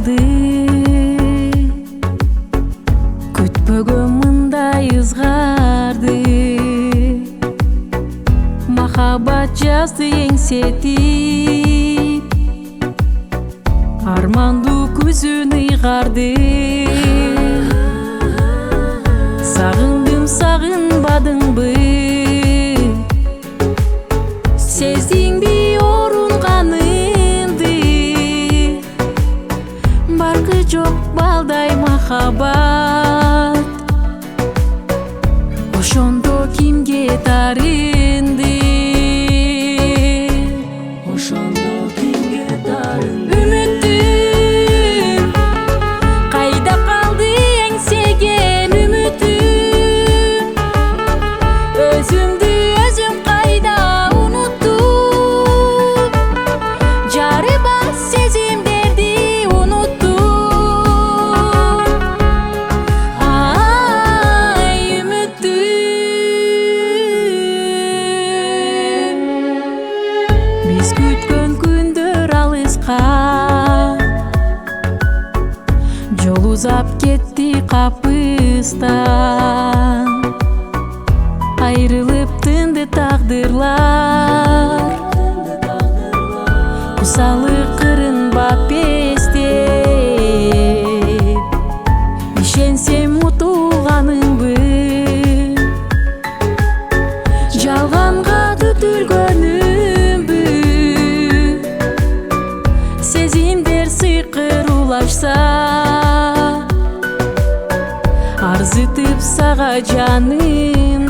калды. Күтпөгөн мындай ызгарды, махаббат жазды эңсетип, армандуу күзүн ыйгарды. Сагындым, сагынбадыңбы, сездиңби орунганымды? Баркы жок балдай махаббат, ошондо кимге тарынды? Ошондо кимге тарынды? Үмүтүм кайда калды, эңсеген үмүтүм? Өзүмдү өзүм кайда унуттум? Жары бар сезимдерди унуттум. Ай, үмүтүм, биз күткөн күндөр алыска, жол узап кетти капыстан. Айрылып тынды тагдырлар, кусалык кырынбап эстеп, ишенсем утулганыңбы? Жалганга түтүлгөнүмбү? Сезимдер сыйкыр улашса, арзытып сага жаным.